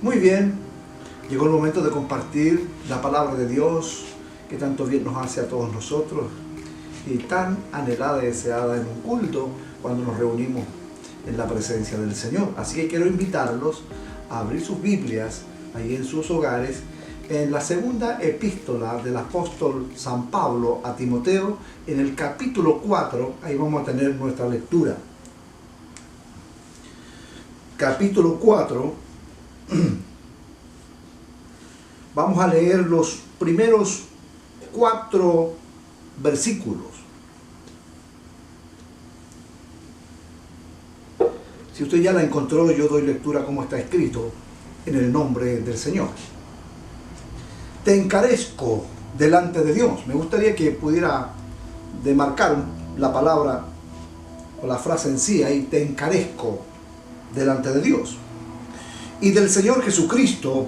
Muy bien, llegó el momento de compartir la palabra de Dios que tanto bien nos hace a todos nosotros y tan anhelada y deseada en un culto cuando nos reunimos en la presencia del Señor. Así que quiero invitarlos a abrir sus Biblias ahí en sus hogares en la segunda epístola del apóstol San Pablo a Timoteo, en el capítulo 4, ahí vamos a tener nuestra lectura. Capítulo 4, vamos a leer los primeros 4 versículos. Si usted ya la encontró, yo doy lectura como está escrito en el nombre del Señor. Te encarezco delante de Dios. Me gustaría que pudiera demarcar la palabra o la frase en sí ahí, te encarezco delante de Dios. Y del Señor Jesucristo,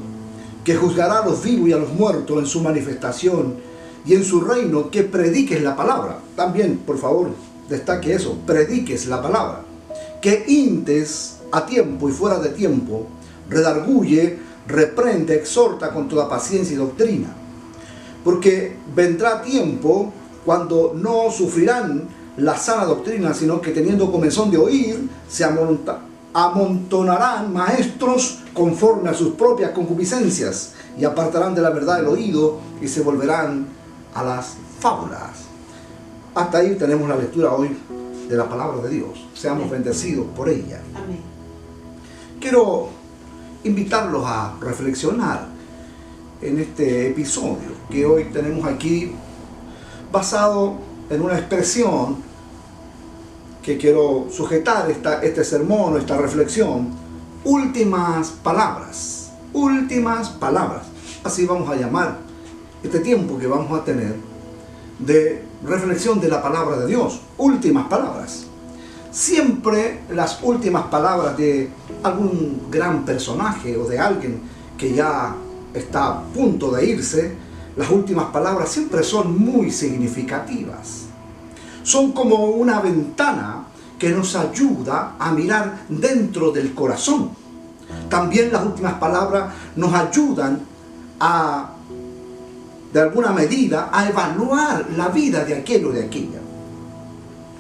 que juzgará a los vivos y a los muertos en su manifestación y en su reino, que prediques la palabra. También, por favor, destaque eso, prediques la palabra. Que intes a tiempo y fuera de tiempo, redarguye, reprende, exhorta con toda paciencia y doctrina. Porque vendrá tiempo cuando no sufrirán la sana doctrina, sino que teniendo comezón de oír, se amontonarán maestros conforme a sus propias concupiscencias, y apartarán de la verdad el oído y se volverán a las fábulas. Hasta ahí tenemos la lectura hoy de la palabra de Dios. Seamos bendecidos por ella. Amén. Quiero invitarlos a reflexionar en este episodio que hoy tenemos aquí, basado en una expresión que quiero sujetar este sermón o esta reflexión: últimas palabras. Últimas palabras. Así vamos a llamar este tiempo que vamos a tener de reflexión de la palabra de Dios. Últimas palabras. Siempre las últimas palabras de algún gran personaje o de alguien que ya está a punto de irse, las últimas palabras siempre son muy significativas. Son como una ventana que nos ayuda a mirar dentro del corazón. También las últimas palabras nos ayudan a, de alguna medida, a evaluar la vida de aquel o de aquella.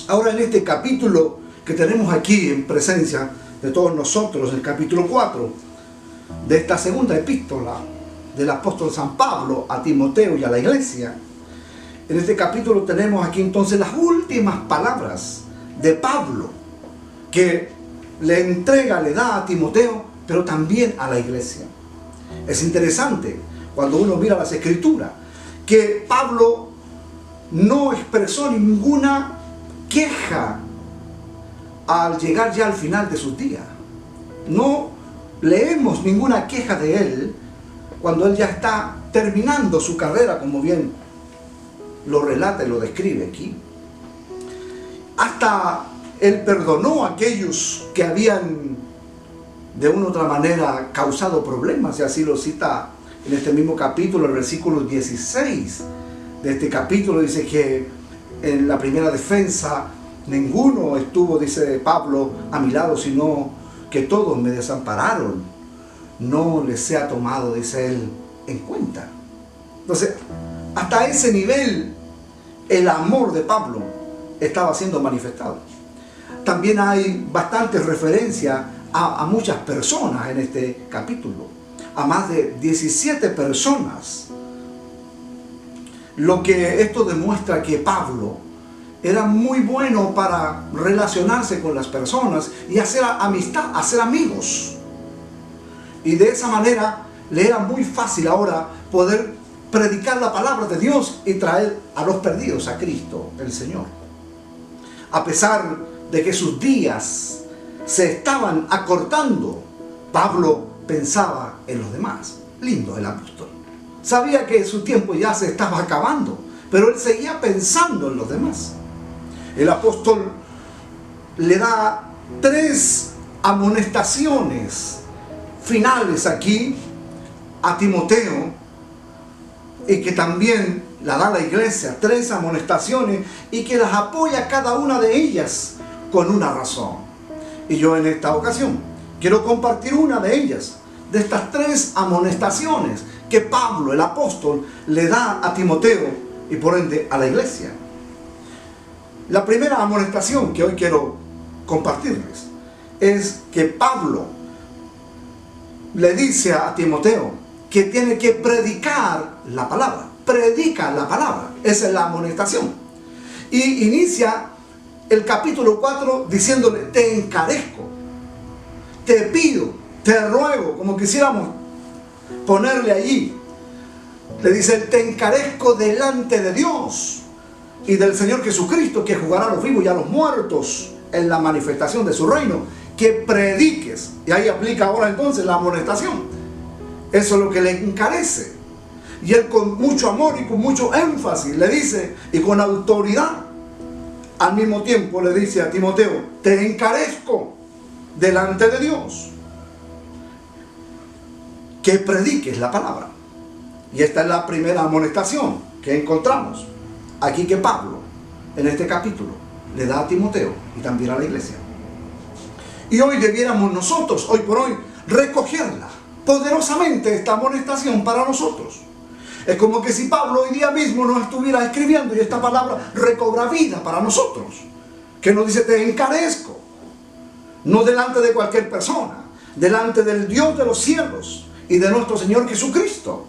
Ahora, en este capítulo que tenemos aquí en presencia de todos nosotros, el capítulo 4 de esta segunda epístola del apóstol San Pablo a Timoteo y a la iglesia, en este capítulo tenemos aquí entonces las últimas palabras de Pablo que le entrega, le da a Timoteo, pero también a la iglesia. Es interesante cuando uno mira las escrituras que Pablo no expresó ninguna queja al llegar ya al final de sus días. No leemos ninguna queja de él cuando él ya está terminando su carrera, como bien lo relata y lo describe aquí. Hasta él perdonó a aquellos que habían de una u otra manera causado problemas, y así lo cita en este mismo capítulo, el versículo 16 de este capítulo. Dice que en la primera defensa ninguno estuvo, dice Pablo, a mi lado, sino que todos me desampararon. No les sea tomado, dice él, en cuenta. Entonces, hasta ese nivel, el amor de Pablo estaba siendo manifestado. También hay bastantes referencias a muchas personas en este capítulo, a más de 17 personas. Lo que esto demuestra que Pablo era muy bueno para relacionarse con las personas y hacer amistad, hacer amigos. Y de esa manera le era muy fácil ahora poder predicar la palabra de Dios y traer a los perdidos a Cristo, el Señor. A pesar de que sus días se estaban acortando, Pablo pensaba en los demás. Lindo el apóstol. Sabía que su tiempo ya se estaba acabando, pero él seguía pensando en los demás. El apóstol le da 3 amonestaciones finales aquí a Timoteo, y que también la da la iglesia, 3 amonestaciones, y que las apoya cada una de ellas con una razón. Y yo en esta ocasión quiero compartir una de ellas, de estas tres amonestaciones que Pablo, el apóstol, le da a Timoteo y por ende a la iglesia. La primera amonestación que hoy quiero compartirles es que Pablo le dice a Timoteo que tiene que predicar la palabra. Predica la palabra. Esa es la amonestación. Y inicia el capítulo 4 diciéndole: te encarezco, te pido, te ruego, como quisiéramos ponerle allí. Le dice: te encarezco delante de Dios y del Señor Jesucristo, que juzgará a los vivos y a los muertos en la manifestación de su reino, que prediques. Y ahí aplica ahora entonces la amonestación. Eso es lo que le encarece. Y él, con mucho amor y con mucho énfasis, le dice, y con autoridad, al mismo tiempo le dice a Timoteo: te encarezco delante de Dios que prediques la palabra. Y esta es la primera amonestación que encontramos aquí, que Pablo en este capítulo le da a Timoteo y también a la iglesia. Y hoy debiéramos nosotros, hoy por hoy, recogerla poderosamente, esta amonestación para nosotros. Es como que si Pablo hoy día mismo nos estuviera escribiendo y esta palabra recobra vida para nosotros, que nos dice: te encarezco, no delante de cualquier persona, delante del Dios de los cielos y de nuestro Señor Jesucristo,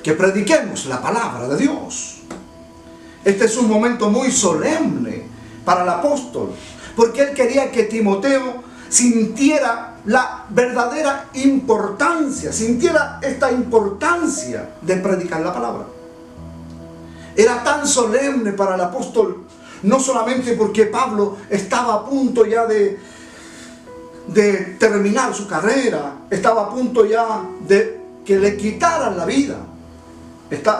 que prediquemos la palabra de Dios. Este es un momento muy solemne para el apóstol, porque él quería que Timoteo sintiera la verdadera importancia, sintiera esta importancia de predicar la palabra. Era tan solemne para el apóstol, no solamente porque Pablo estaba a punto ya de terminar su carrera, estaba a punto ya de que le quitaran la vida,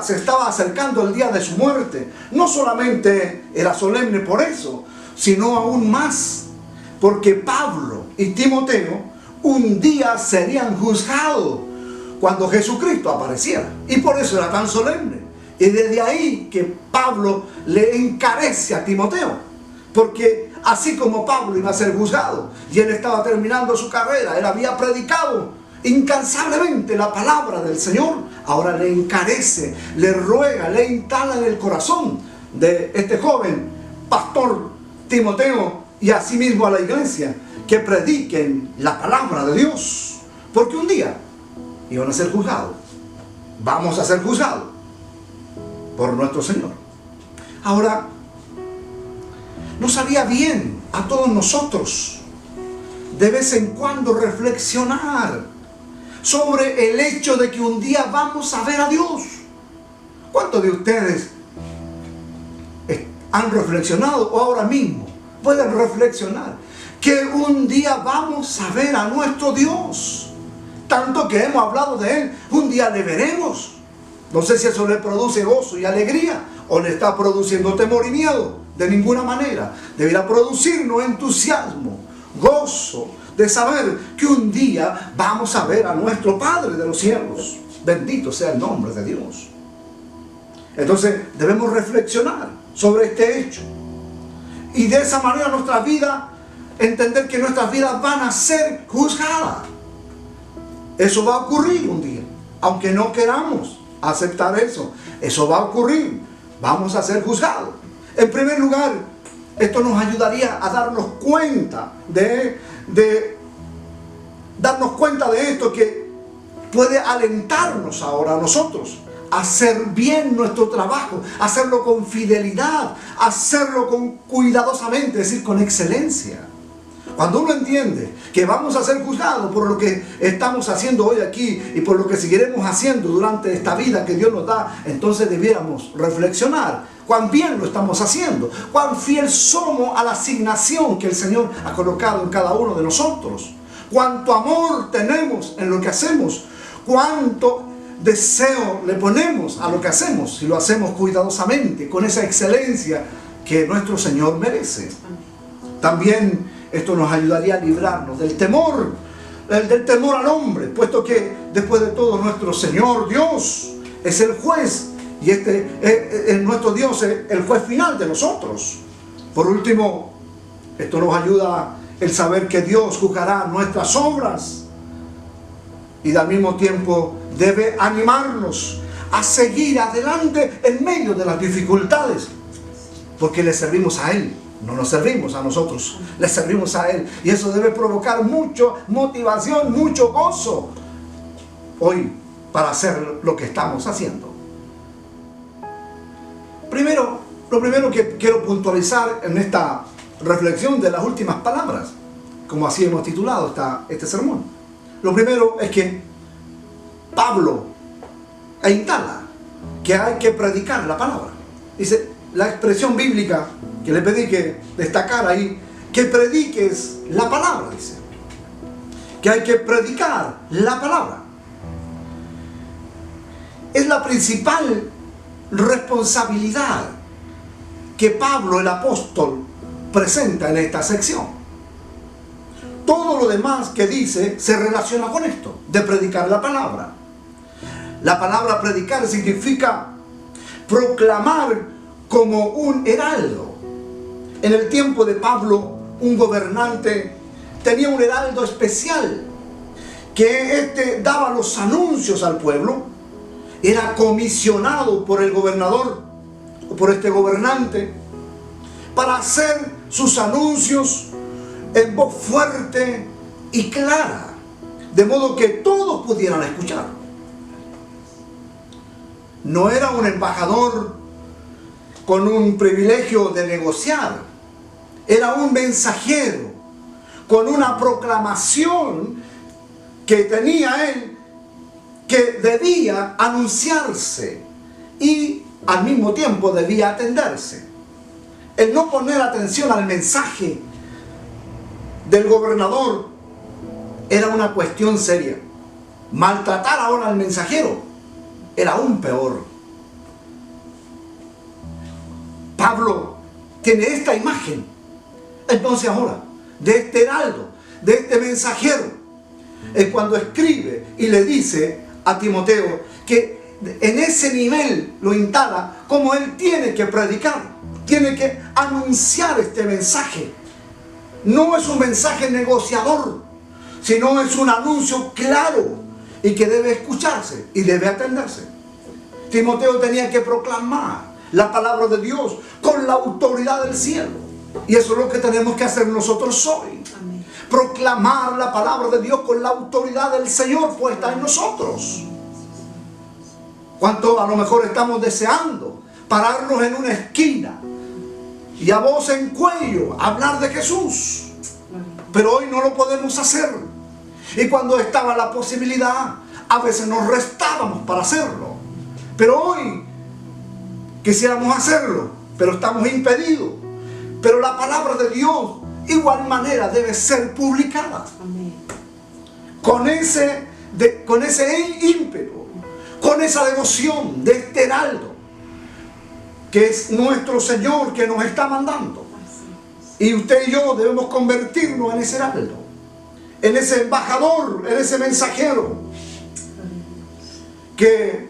se estaba acercando el día de su muerte. No solamente era solemne por eso, sino aún más porque Pablo y Timoteo un día serían juzgados cuando Jesucristo apareciera, y por eso era tan solemne. Y desde ahí que Pablo le encarece a Timoteo, porque así como Pablo iba a ser juzgado y él estaba terminando su carrera, él había predicado incansablemente la palabra del Señor, ahora le encarece, le ruega, le instala en el corazón de este joven pastor Timoteo y asimismo a la iglesia, que prediquen la palabra de Dios, porque un día iban a ser juzgados. Vamos a ser juzgados por nuestro Señor. Ahora, nos haría bien a todos nosotros de vez en cuando reflexionar sobre el hecho de que un día vamos a ver a Dios. ¿Cuántos de ustedes han reflexionado o ahora mismo pueden reflexionar que un día vamos a ver a nuestro Dios? Tanto que hemos hablado de Él, un día le veremos. No sé si eso le produce gozo y alegría o le está produciendo temor y miedo. De ninguna manera. Deberá producirnos entusiasmo, gozo de saber que un día vamos a ver a nuestro Padre de los cielos. Bendito sea el nombre de Dios. Entonces debemos reflexionar sobre este hecho y de esa manera nuestra vida, entender que nuestras vidas van a ser juzgadas. Eso va a ocurrir un día, aunque no queramos aceptar eso. Eso va a ocurrir. Vamos a ser juzgados. En primer lugar, esto nos ayudaría a darnos cuenta darnos cuenta de esto, que puede alentarnos ahora a nosotros a hacer bien nuestro trabajo, hacerlo con fidelidad, hacerlo cuidadosamente, es decir, con excelencia. Cuando uno entiende que vamos a ser juzgados por lo que estamos haciendo hoy aquí y por lo que seguiremos haciendo durante esta vida que Dios nos da, entonces debiéramos reflexionar cuán bien lo estamos haciendo, cuán fiel somos a la asignación que el Señor ha colocado en cada uno de nosotros, cuánto amor tenemos en lo que hacemos, cuánto deseo le ponemos a lo que hacemos, si lo hacemos cuidadosamente, con esa excelencia que nuestro Señor merece. También esto nos ayudaría a librarnos del temor al hombre, puesto que después de todo nuestro Señor Dios es el juez, y nuestro Dios es el juez final de nosotros. Por último, esto nos ayuda el saber que Dios juzgará nuestras obras y al mismo tiempo debe animarnos a seguir adelante en medio de las dificultades, porque le servimos a Él, no nos servimos a nosotros, le servimos a Él, y eso debe provocar mucha motivación, mucho gozo hoy para hacer lo que estamos haciendo. Lo primero que quiero puntualizar en esta reflexión de las últimas palabras, como así hemos titulado este sermón, lo primero es que Pablo instala que hay que predicar la palabra. Dice, la expresión bíblica que le pedí que destacara ahí, que prediques la palabra, dice. Que hay que predicar la palabra. Es la principal responsabilidad que Pablo el apóstol presenta en esta sección. Todo lo demás que dice se relaciona con esto, de predicar la palabra. La palabra predicar significa proclamar como un heraldo. En el tiempo de Pablo, un gobernante tenía un heraldo especial, que daba los anuncios al pueblo. Era comisionado por el gobernador o por este gobernante para hacer sus anuncios en voz fuerte y clara, de modo que todos pudieran escuchar. No era un embajador con un privilegio de negociar, era un mensajero con una proclamación que tenía él, que debía anunciarse y al mismo tiempo debía atenderse. El no poner atención al mensaje del gobernador era una cuestión seria. Maltratar ahora al mensajero era aún peor. Pablo tiene esta imagen entonces ahora de este heraldo, de este mensajero, es cuando escribe y le dice a Timoteo que en ese nivel lo instala como él tiene que predicar, tiene que anunciar este mensaje. No es un mensaje negociador, sino es un anuncio claro y que debe escucharse y debe atenderse. Timoteo tenía que proclamar la palabra de Dios con la autoridad del cielo, y eso es lo que tenemos que hacer nosotros hoy. Amén. Proclamar la palabra de Dios con la autoridad del Señor puesta en nosotros. ¿Cuánto a lo mejor estamos deseando pararnos en una esquina y a voz en cuello hablar de Jesús? Pero hoy no lo podemos hacer. Y cuando estaba la posibilidad, a veces nos restábamos para hacerlo. Pero hoy quisiéramos hacerlo, pero estamos impedidos. Pero la palabra de Dios, igual manera, debe ser publicada. Amén. Con ese ímpetu, con esa devoción de este heraldo, que es nuestro Señor que nos está mandando. Y usted y yo debemos convertirnos en ese heraldo, en ese embajador, en ese mensajero que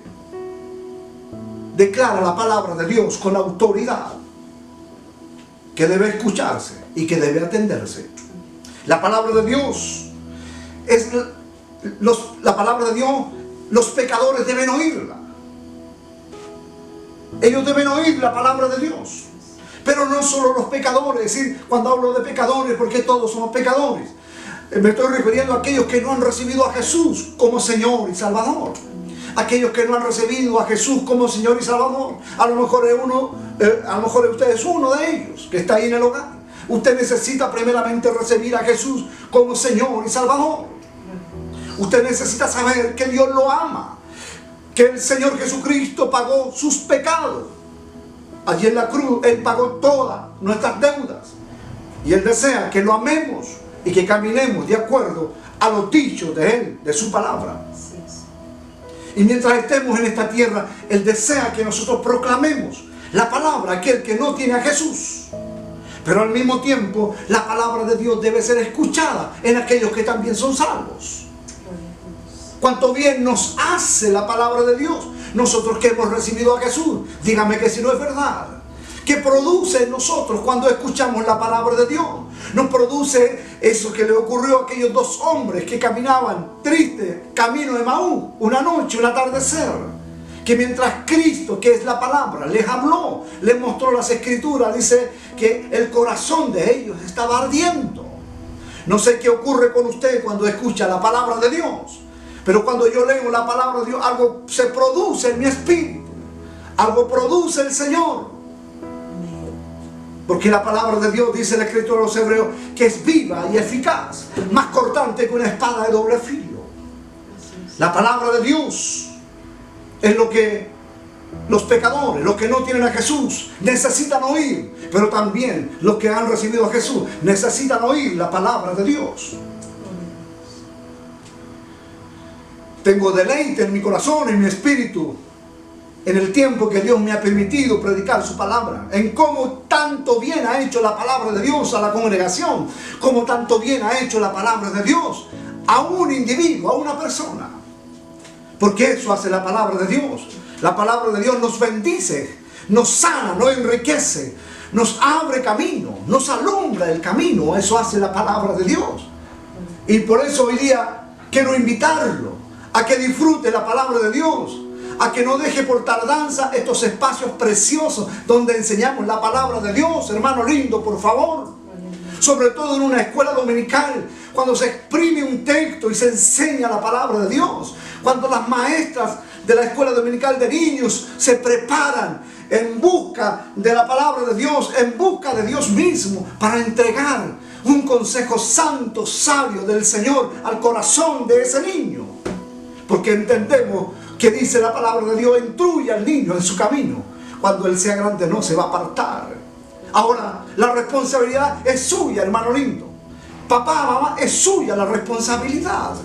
declara la palabra de Dios con autoridad, que debe escucharse y que debe atenderse. La palabra de Dios es la palabra de Dios. Los pecadores deben oírla. Ellos deben oír la palabra de Dios. Pero no solo los pecadores. Es decir, cuando hablo de pecadores, porque todos somos pecadores, me estoy refiriendo a aquellos que no han recibido a Jesús como Señor y Salvador. Aquellos que no han recibido a Jesús como Señor y Salvador. A lo mejor usted es uno de ellos que está ahí en el hogar. Usted necesita primeramente recibir a Jesús como Señor y Salvador. Usted necesita saber que Dios lo ama, que el Señor Jesucristo pagó sus pecados. Allí en la cruz Él pagó todas nuestras deudas. Y Él desea que lo amemos y que caminemos de acuerdo a los dichos de Él, de su palabra. Y mientras estemos en esta tierra, Él desea que nosotros proclamemos la palabra a aquel que no tiene a Jesús. Pero al mismo tiempo, la palabra de Dios debe ser escuchada en aquellos que también son salvos. Cuánto bien nos hace la palabra de Dios, nosotros que hemos recibido a Jesús. Dígame que si no es verdad, que produce en nosotros cuando escuchamos la palabra de Dios. Nos produce eso que le ocurrió a aquellos dos hombres que caminaban tristes camino de Emaús, una noche, un atardecer, que mientras Cristo, que es la palabra, les habló, les mostró las escrituras, dice que el corazón de ellos estaba ardiendo. No sé qué ocurre con usted cuando escucha la palabra de Dios, pero cuando yo leo la palabra de Dios, algo se produce en mi espíritu, algo produce el Señor. Porque la palabra de Dios, dice la escritura de los Hebreos, que es viva y eficaz, más cortante que una espada de doble filo. La palabra de Dios es lo que los pecadores, los que no tienen a Jesús, necesitan oír. Pero también los que han recibido a Jesús necesitan oír la palabra de Dios. Tengo deleite en mi corazón, en mi espíritu, en el tiempo que Dios me ha permitido predicar su palabra, en cómo tanto bien ha hecho la palabra de Dios a la congregación, cómo tanto bien ha hecho la palabra de Dios a un individuo, a una persona. Porque eso hace la palabra de Dios. La palabra de Dios nos bendice, nos sana, nos enriquece, nos abre camino, nos alumbra el camino. Eso hace la palabra de Dios. Y por eso hoy día quiero invitarlo a que disfrute la palabra de Dios, a que no deje por tardanza estos espacios preciosos donde enseñamos la palabra de Dios, hermano lindo, por favor. Sobre todo en una escuela dominical, cuando se exprime un texto y se enseña la palabra de Dios, cuando las maestras de la escuela dominical de niños se preparan en busca de la palabra de Dios, en busca de Dios mismo, para entregar un consejo santo, sabio del Señor al corazón de ese niño. Porque entendemos que dice la palabra de Dios, instruye al niño en su camino, cuando él sea grande no se va a apartar. Ahora, la responsabilidad es suya, hermano lindo. Papá, mamá, es suya la responsabilidad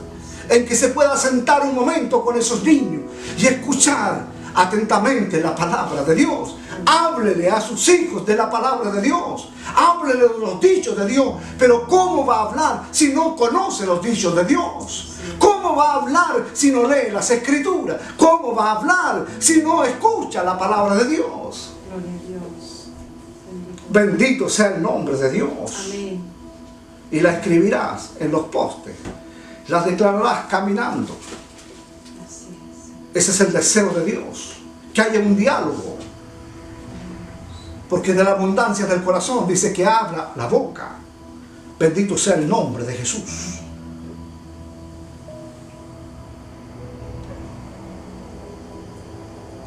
en que se pueda sentar un momento con esos niños y escuchar atentamente la palabra de Dios. Háblele a sus hijos de la palabra de Dios, háblele de los dichos de Dios. Pero ¿cómo va a hablar si no conoce los dichos de Dios? ¿Cómo va a hablar si no lee las escrituras? ¿Cómo va a hablar si no escucha la palabra de Dios? Gloria a Dios. Bendito sea el nombre de Dios. Amén. Y la escribirás en los postes, las declararás caminando. Así Ese es el deseo de Dios, que haya un diálogo. Porque de la abundancia del corazón dice que habla la boca. Bendito sea el nombre de Jesús.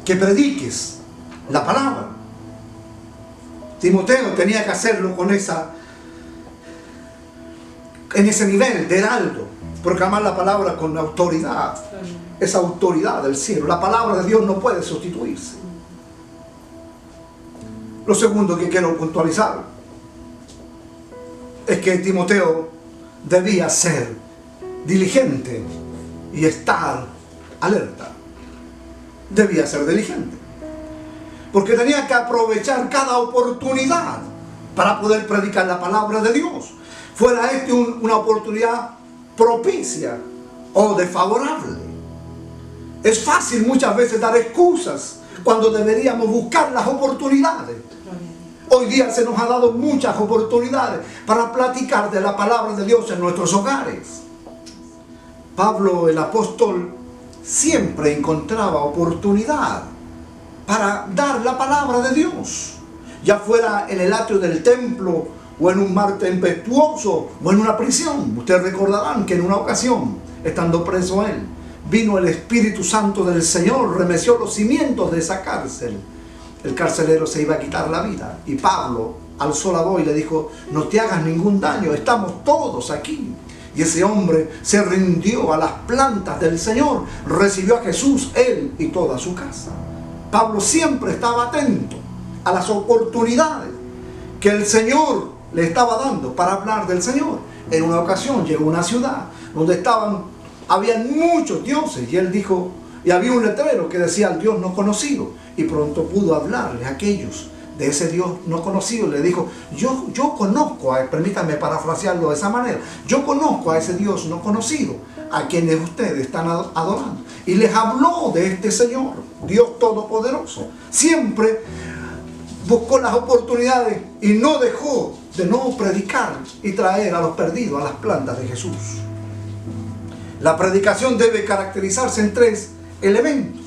Que prediques la palabra. Timoteo tenía que hacerlo con en ese nivel de heraldo, proclamar la palabra con autoridad, esa autoridad del cielo. La palabra de Dios no puede sustituirse. Lo segundo que quiero puntualizar es que Timoteo debía ser diligente y estar alerta. Debía ser diligente, porque tenía que aprovechar cada oportunidad para poder predicar la palabra de Dios, fuera una oportunidad propicia o desfavorable. Es fácil muchas veces dar excusas cuando deberíamos buscar las oportunidades. Hoy día se nos ha dado muchas oportunidades para platicar de la palabra de Dios en nuestros hogares. Pablo, el apóstol, siempre encontraba oportunidad para dar la palabra de Dios, ya fuera en el atrio del templo o en un mar tempestuoso o en una prisión. Ustedes recordarán que en una ocasión, estando preso él, vino el Espíritu Santo del Señor, remeció los cimientos de esa cárcel. El carcelero se iba a quitar la vida y Pablo alzó la voz y le dijo: no te hagas ningún daño, estamos todos aquí. Y ese hombre se rindió a las plantas del Señor, recibió a Jesús, él y toda su casa. Pablo siempre estaba atento a las oportunidades que el Señor le estaba dando para hablar del Señor. En una ocasión llegó a una ciudad donde habían muchos dioses, y él dijo, y había un letrero que decía el Dios no conocido, y pronto pudo hablarle a aquellos de ese Dios no conocido. Le dijo: yo conozco, permítanme parafrasearlo de esa manera, yo conozco a ese Dios no conocido, a quienes ustedes están adorando. Y les habló de este Señor, Dios Todopoderoso, siempre buscó las oportunidades y no dejó de no predicar y traer a los perdidos a las plantas de Jesús. La predicación debe caracterizarse en 3 elementos.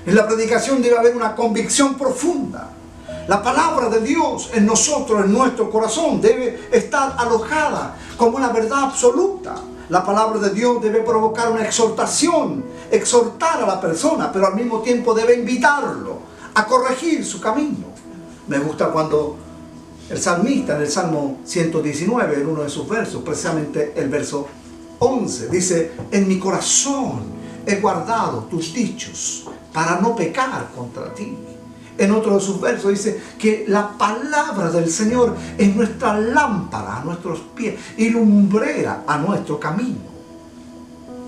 En la predicación debe haber una convicción profunda. La palabra de Dios en nosotros, en nuestro corazón, debe estar alojada como una verdad absoluta. La palabra de Dios debe provocar una exhortación, exhortar a la persona, pero al mismo tiempo debe invitarlo a corregir su camino. Me gusta cuando el salmista en el Salmo 119, en uno de sus versos, precisamente el verso 11, dice: en mi corazón he guardado tus dichos para no pecar contra ti. En otro de sus versos dice que la palabra del Señor es nuestra lámpara a nuestros pies y lumbrera a nuestro camino.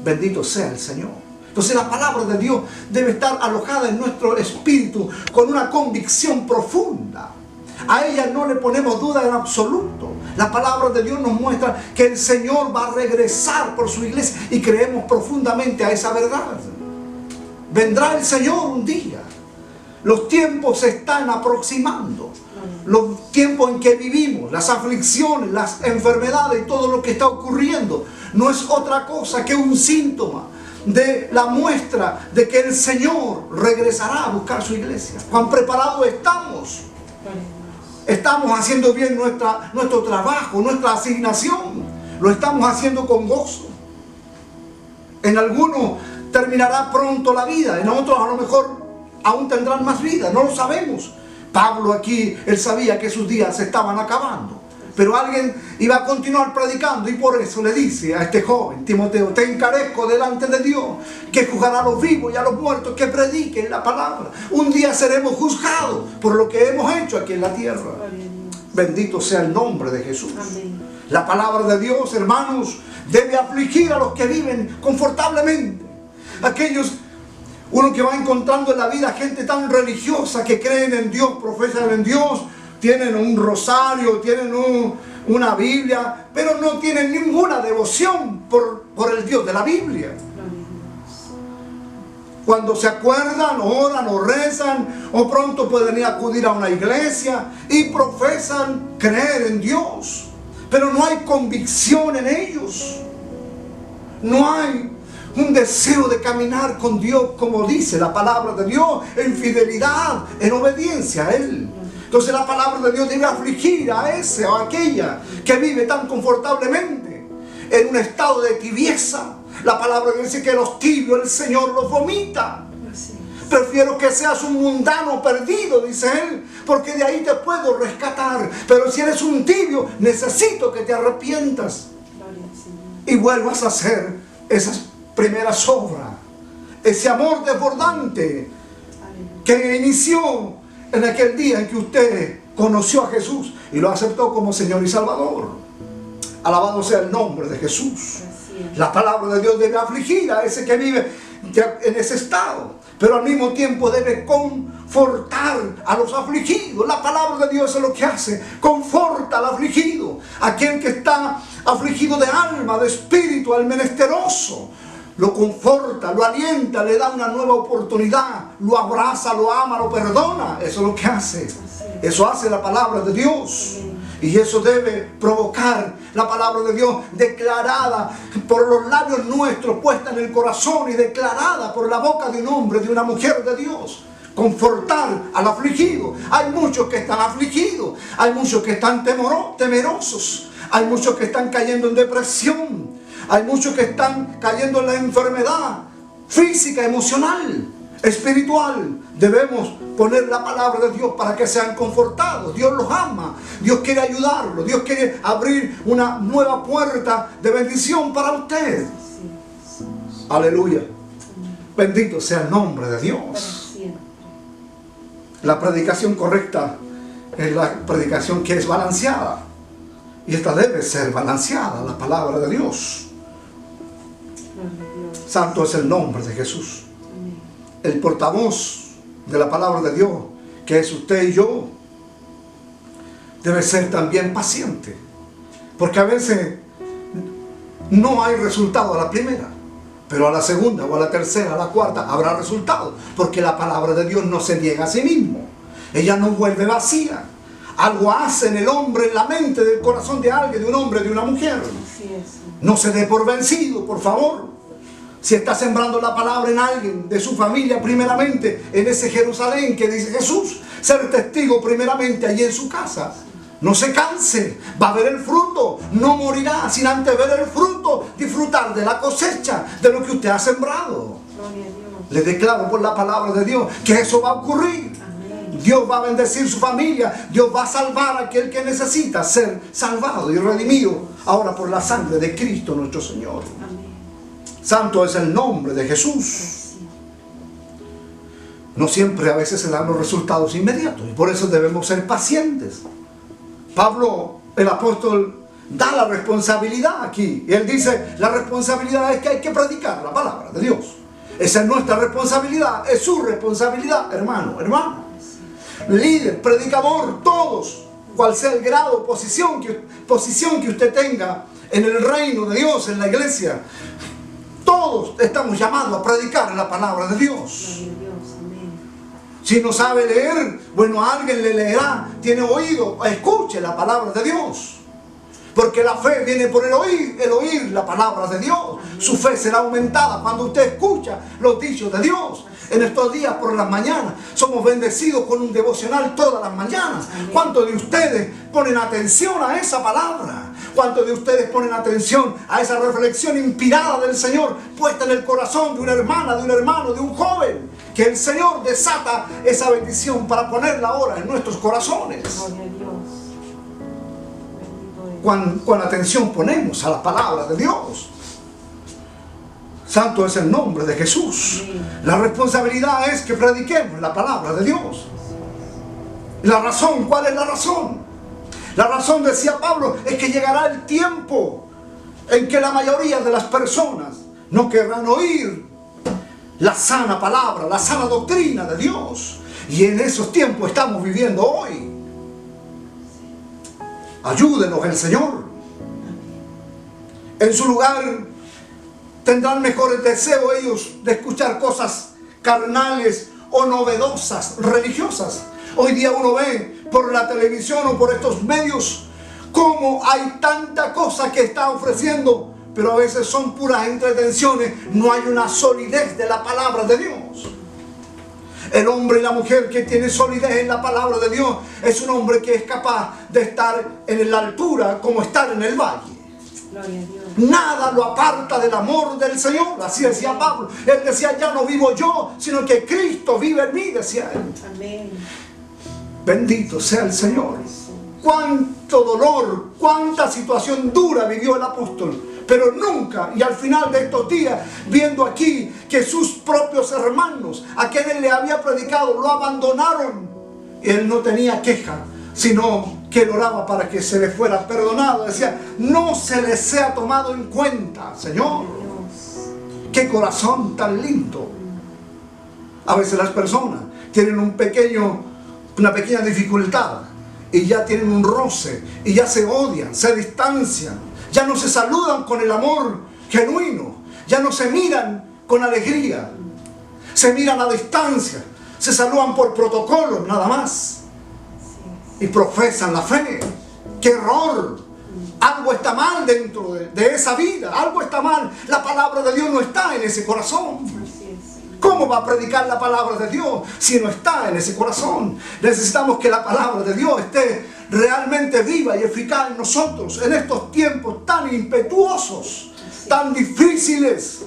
Bendito sea el Señor. Entonces la palabra de Dios debe estar alojada en nuestro espíritu con una convicción profunda. A ella no le ponemos duda en absoluto. La palabra de Dios nos muestra que el Señor va a regresar por su iglesia y creemos profundamente a esa verdad. Vendrá el Señor un día. Los tiempos se están aproximando. Los tiempos en que vivimos, las aflicciones, las enfermedades y todo lo que está ocurriendo no es otra cosa que un síntoma de la muestra de que el Señor regresará a buscar su iglesia. ¿Cuán preparados estamos? Estamos haciendo bien nuestro trabajo, nuestra asignación. Lo estamos haciendo con gozo. En algunos terminará pronto la vida, en otros a lo mejor aún tendrán más vida, no lo sabemos. Pablo aquí, él sabía que sus días se estaban acabando, pero alguien iba a continuar predicando y por eso le dice a este joven Timoteo: te encarezco delante de Dios, que juzgará a los vivos y a los muertos, que prediquen la palabra. Un día seremos juzgados por lo que hemos hecho aquí en la tierra. Bendito sea el nombre de Jesús. Amén. La palabra de Dios, hermanos, debe afligir a los que viven confortablemente. Aquellos, uno que va encontrando en la vida gente tan religiosa que creen en Dios, profesan en Dios, tienen un rosario, tienen una Biblia, pero no tienen ninguna devoción por el Dios de la Biblia. Cuando se acuerdan, oran o rezan, o pronto pueden ir a acudir a una iglesia y profesan creer en Dios, pero no hay convicción en ellos. No hay un deseo de caminar con Dios como dice la palabra de Dios, en fidelidad, en obediencia a Él. Entonces la palabra de Dios debe afligir a ese o a aquella que vive tan confortablemente en un estado de tibieza. La palabra dice que los tibios el Señor los vomita. Prefiero que seas un mundano perdido, dice Él, porque de ahí te puedo rescatar. Pero si eres un tibio, necesito que te arrepientas y vuelvas a hacer esas primeras obras, ese amor desbordante que inició en aquel día en que usted conoció a Jesús y lo aceptó como Señor y Salvador. Alabado sea el nombre de Jesús. La palabra de Dios debe afligir a ese que vive en ese estado, pero al mismo tiempo debe confortar a los afligidos. La palabra de Dios es lo que hace: conforta al afligido, aquel que está afligido de alma, de espíritu, al menesteroso. Lo conforta, lo alienta, le da una nueva oportunidad, lo abraza, lo ama, lo perdona. Eso es lo que hace. Eso hace la palabra de Dios. Y eso debe provocar la palabra de Dios declarada por los labios nuestros, puesta en el corazón y declarada por la boca de un hombre, de una mujer de Dios. Confortar al afligido. Hay muchos que están afligidos, hay muchos que están temerosos, hay muchos que están cayendo en depresión, hay muchos que están cayendo en la enfermedad física, emocional, espiritual. Debemos poner la palabra de Dios para que sean confortados. Dios los ama, Dios quiere ayudarlos, Dios quiere abrir una nueva puerta de bendición para usted. Aleluya. Bendito sea el nombre de Dios. La predicación correcta es la predicación que es balanceada, y esta debe ser balanceada, la palabra de Dios. Santo es el nombre de Jesús. El portavoz de la palabra de Dios, que es usted y yo, debe ser también paciente, porque a veces no hay resultado a la primera, pero a la segunda o a la tercera, a la cuarta habrá resultado, porque la palabra de Dios no se niega a sí mismo. Ella no vuelve vacía. Algo hace en el hombre, en la mente, del corazón de alguien, de un hombre, de una mujer. Así es. No se dé por vencido, por favor. Si está sembrando la palabra en alguien, de su familia primeramente, en ese Jerusalén que dice Jesús, ser testigo primeramente allí en su casa. No se canse, va a ver el fruto, no morirá sin antes ver el fruto, disfrutar de la cosecha, de lo que usted ha sembrado. Gloria a Dios. Le declaro por la palabra de Dios que eso va a ocurrir. Amén. Dios va a bendecir su familia, Dios va a salvar a aquel que necesita ser salvado y redimido ahora por la sangre de Cristo nuestro Señor. Amén. Santo es el nombre de Jesús. Sí. No siempre a veces se dan los resultados inmediatos y por eso debemos ser pacientes. Pablo, el apóstol, da la responsabilidad aquí. Y él dice, la responsabilidad es que hay que predicar la palabra de Dios. Esa es nuestra responsabilidad, es su responsabilidad, hermano, hermana. Líder, predicador, todos, cual sea el grado, posición que usted tenga en el reino de Dios, en la iglesia, todos estamos llamados a predicar la palabra de Dios. Gloria a Dios. Amén. Si no sabe leer, bueno, alguien le leerá. Tiene oído, escuche la palabra de Dios. Porque la fe viene por el oír la palabra de Dios. Su fe será aumentada cuando usted escucha los dichos de Dios. En estos días por las mañanas somos bendecidos con un devocional todas las mañanas. ¿Cuántos de ustedes ponen atención a esa palabra? ¿Cuántos de ustedes ponen atención a esa reflexión inspirada del Señor, puesta en el corazón de una hermana, de un hermano, de un joven? Que el Señor desata esa bendición para ponerla ahora en nuestros corazones. Gloria a Dios. Bendito es. Cuán atención ponemos a la palabra de Dios. Santo es el nombre de Jesús. Amén. La responsabilidad es que prediquemos la palabra de Dios. La razón, ¿cuál es la razón? La razón, decía Pablo, es que llegará el tiempo en que la mayoría de las personas no querrán oír la sana palabra, la sana doctrina de Dios. Y en esos tiempos estamos viviendo hoy. Ayúdenos el Señor. En su lugar tendrán mejores deseos ellos de escuchar cosas carnales o novedosas, religiosas. Hoy día uno ve por la televisión o por estos medios cómo hay tanta cosa que está ofreciendo, pero a veces son puras entretenciones. No hay una solidez de la palabra de Dios. El hombre y la mujer que tiene solidez en la palabra de Dios es un hombre que es capaz de estar en la altura como estar en el valle. Gloria a Dios. Nada lo aparta del amor del Señor. Así decía Pablo. Él decía, ya no vivo yo, sino que Cristo vive en mí, decía él. Amén. Bendito sea el Señor. Jesús. Cuánto dolor, cuánta situación dura vivió el apóstol. Pero nunca, y al final de estos días, viendo aquí que sus propios hermanos, a quienes le había predicado, lo abandonaron. Y él no tenía queja, sino que él oraba para que se le fuera perdonado. Decía, no se le sea tomado en cuenta, Señor. Dios. Qué corazón tan lindo. A veces las personas tienen una pequeña dificultad y ya tienen un roce y ya se odian, se distancian. Ya no se saludan con el amor genuino. Ya no se miran con alegría. Se miran a distancia. Se saludan por protocolo, nada más. Y profesan la fe. ¡Qué error! Algo está mal dentro de esa vida. Algo está mal. La palabra de Dios no está en ese corazón. Así es. ¿Cómo va a predicar la palabra de Dios si no está en ese corazón? Necesitamos que la palabra de Dios esté realmente viva y eficaz en nosotros en estos tiempos tan impetuosos, tan difíciles,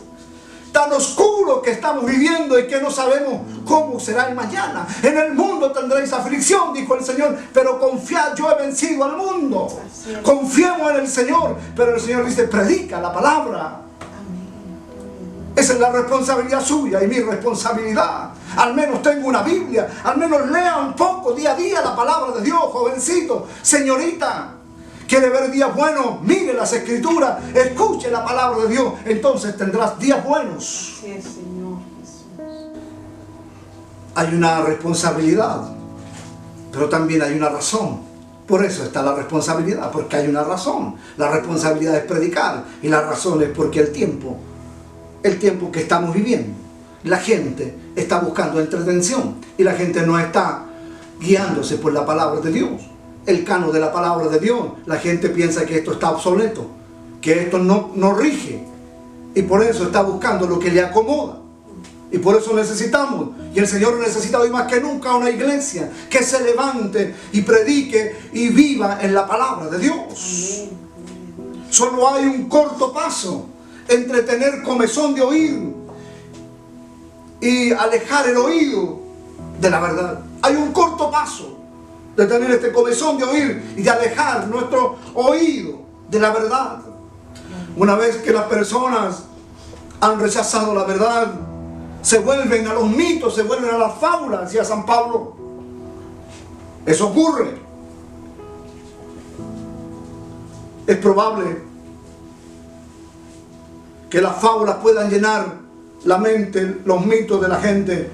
tan oscuros que estamos viviendo y que no sabemos cómo será el mañana. En el mundo tendréis aflicción, dijo el Señor, pero confiad, yo he vencido al mundo. Confiemos en el Señor, pero el Señor dice, predica la palabra. Esa es la responsabilidad suya y mi responsabilidad. Al menos tengo una Biblia. Al menos lea un poco día a día la palabra de Dios, jovencito, señorita. ¿Quiere ver días buenos? Mire las Escrituras, escuche la palabra de Dios. Entonces tendrás días buenos. Así es, Señor Jesús. Hay una responsabilidad, pero también hay una razón. Por eso está la responsabilidad, porque hay una razón. La responsabilidad es predicar y la razón es porque el tiempo que estamos viviendo, la gente está buscando entretención y la gente no está guiándose por la palabra de Dios, el canon de la palabra de Dios. La gente piensa que esto está obsoleto, que esto no rige, y por eso está buscando lo que le acomoda. Y por eso necesitamos, y el Señor necesita hoy más que nunca, una iglesia que se levante y predique y viva en la palabra de Dios. Solo hay un corto paso entre tener comezón de oír y alejar el oído de la verdad. Hay un corto paso de tener este comezón de oír y de alejar nuestro oído de la verdad. Una vez que las personas han rechazado la verdad, se vuelven a los mitos, se vuelven a las fábulas, decía San Pablo. Eso ocurre. Es probable que las fábulas puedan llenar la mente, los mitos de la gente,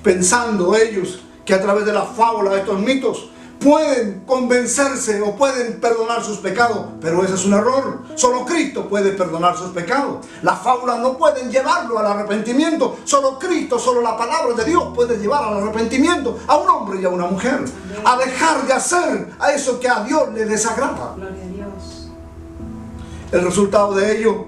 pensando ellos que a través de las fábulas, de estos mitos, pueden convencerse o pueden perdonar sus pecados. Pero ese es un error. Solo Cristo puede perdonar sus pecados. Las fábulas no pueden llevarlo al arrepentimiento. Solo Cristo, solo la palabra de Dios puede llevar al arrepentimiento a un hombre y a una mujer. A dejar de hacer a eso que a Dios le desagrada. Gloria a Dios. El resultado de ello,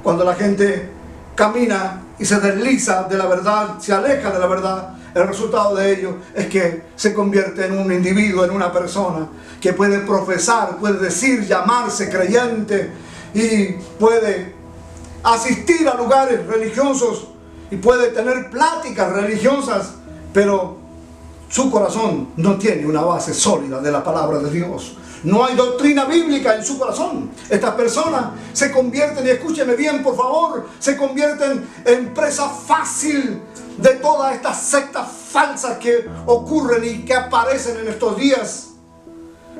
cuando la gente camina y se desliza de la verdad, se aleja de la verdad, el resultado de ello es que se convierte en un individuo, en una persona que puede profesar, puede decir, llamarse creyente y puede asistir a lugares religiosos y puede tener pláticas religiosas, pero su corazón no tiene una base sólida de la palabra de Dios. No hay doctrina bíblica en su corazón. Estas personas se convierten, y escúcheme bien por favor, se convierten en presa fácil de todas estas sectas falsas que ocurren y que aparecen en estos días,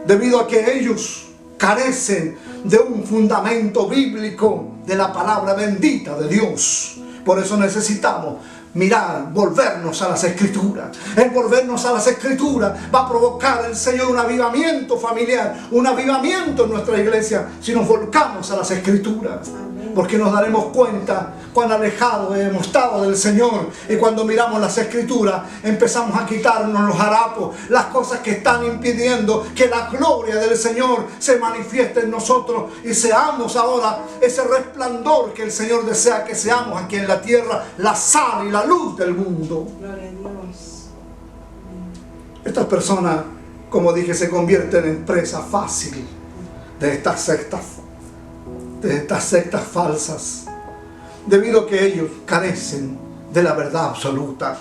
debido a que ellos carecen de un fundamento bíblico de la palabra bendita de Dios. Por eso necesitamos mirar, volvernos a las Escrituras. El volvernos a las Escrituras va a provocar el Señor un avivamiento familiar, un avivamiento en nuestra iglesia si nos volcamos a las Escrituras. Porque nos daremos cuenta cuán alejados hemos estado del Señor. Y cuando miramos las Escrituras, empezamos a quitarnos los harapos, las cosas que están impidiendo que la gloria del Señor se manifieste en nosotros y seamos ahora ese resplandor que el Señor desea que seamos aquí en la tierra, la sal y la luz del mundo. Gloria a Dios. Estas personas, como dije, se convierten en presa fácil de estas sectas falsas, debido a que ellos carecen de la verdad absoluta.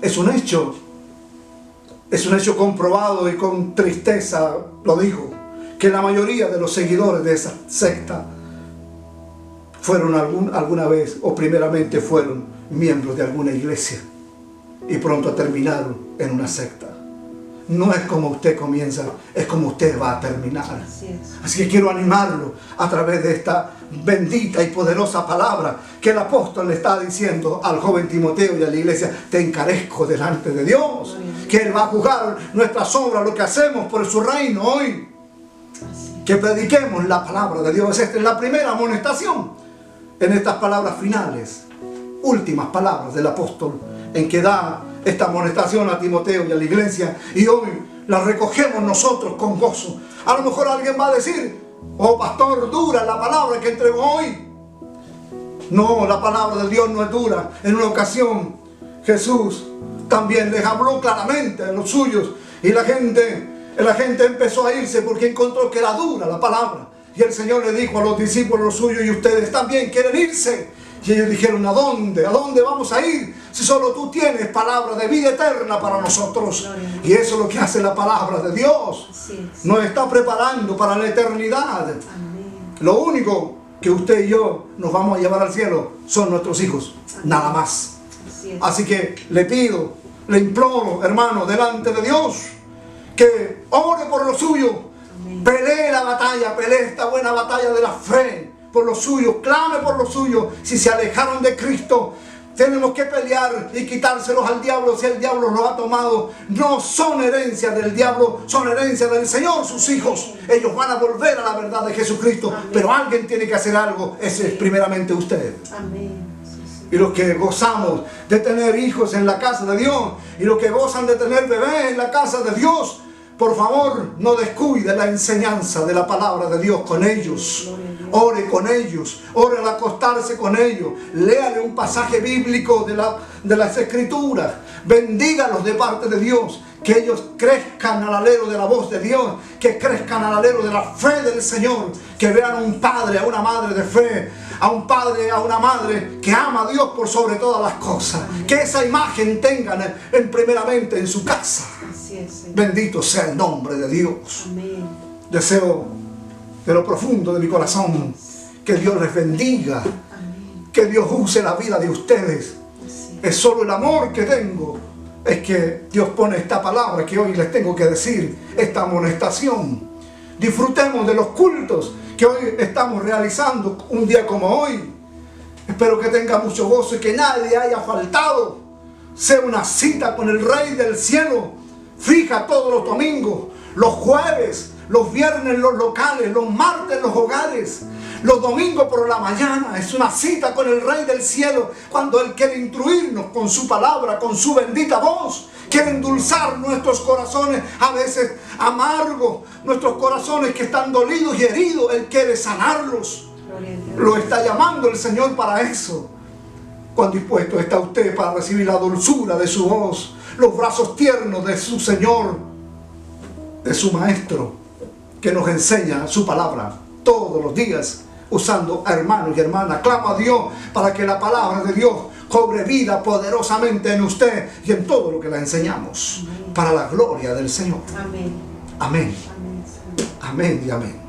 Es un hecho comprobado, y con tristeza lo digo, que la mayoría de los seguidores de esa secta fueron alguna vez o primeramente fueron miembros de alguna iglesia y pronto terminaron en una secta. No es como usted comienza, es como usted va a terminar. Así que quiero animarlo a través de esta bendita y poderosa palabra que el apóstol le está diciendo al joven Timoteo y a la iglesia: te encarezco delante de Dios, que Él va a juzgar nuestras obras, lo que hacemos por su reino hoy. Que prediquemos la palabra de Dios. Esta es la primera amonestación en estas palabras finales, últimas palabras del apóstol, en que da esta amonestación a Timoteo y a la iglesia, y hoy la recogemos nosotros con gozo. A lo mejor alguien va a decir: oh pastor, dura la palabra que entregó hoy. No, la palabra de Dios no es dura. En una ocasión Jesús también les habló claramente a los suyos, y la gente empezó a irse porque encontró que era dura la palabra. Y el Señor le dijo a los discípulos los suyos: y ustedes también quieren irse. Y ellos dijeron: ¿a dónde? ¿A dónde vamos a ir? Si solo tú tienes palabra de vida eterna para nosotros. Y eso es lo que hace la palabra de Dios. Nos está preparando para la eternidad. Lo único que usted y yo nos vamos a llevar al cielo son nuestros hijos. Nada más. Así que le pido, le imploro, hermano, delante de Dios, que ore por lo suyo. Pelee la batalla, pelee esta buena batalla de la fe por lo suyo, clame por lo suyo. Si se alejaron de Cristo, tenemos que pelear y quitárselos al diablo. Si el diablo los ha tomado, no son herencia del diablo, son herencia del Señor, sus hijos. Ellos van a volver a la verdad de Jesucristo. Amén. Pero alguien tiene que hacer algo. Ese es primeramente usted. Amén. Sí, y los que gozamos de tener hijos en la casa de Dios, y los que gozan de tener bebés en la casa de Dios, por favor, no descuide la enseñanza de la palabra de Dios con ellos. Ore con ellos, ore al acostarse con ellos, léale un pasaje bíblico de las Escrituras, bendígalos de parte de Dios, que ellos crezcan al alero de la voz de Dios, que crezcan al alero de la fe del Señor, que vean a un padre, a una madre de fe, a un padre, a una madre que ama a Dios por sobre todas las cosas. Que esa imagen tengan primeramente en su casa. Así es, Señor. Bendito sea el nombre de Dios. Amén. Deseo de lo profundo de mi corazón que Dios les bendiga, Amén. que Dios use la vida de ustedes. Así Es solo el amor que tengo, es que Dios pone esta palabra que hoy les tengo que decir, esta amonestación. Disfrutemos de los cultos que hoy estamos realizando un día como hoy. Espero que tenga mucho gozo y que nadie haya faltado. Sea una cita con el Rey del Cielo, fija todos los domingos, los jueves, los viernes los locales, los martes los hogares, los domingos por la mañana. Es una cita con el Rey del Cielo, cuando Él quiere instruirnos con su palabra, con su bendita voz. Quiere endulzar nuestros corazones, a veces amargos, nuestros corazones que están dolidos y heridos. Él quiere sanarlos. Gloria a Dios. Lo está llamando el Señor para eso. ¿Cuán dispuesto está usted para recibir la dulzura de su voz, los brazos tiernos de su Señor, de su Maestro, que nos enseña su palabra todos los días, usando a hermanos y hermanas? Clamo a Dios para que la palabra de Dios cobre vida poderosamente en usted y en todo lo que la enseñamos, para la gloria del Señor. Amén. Amén. Amén, Señor. Amén y amén.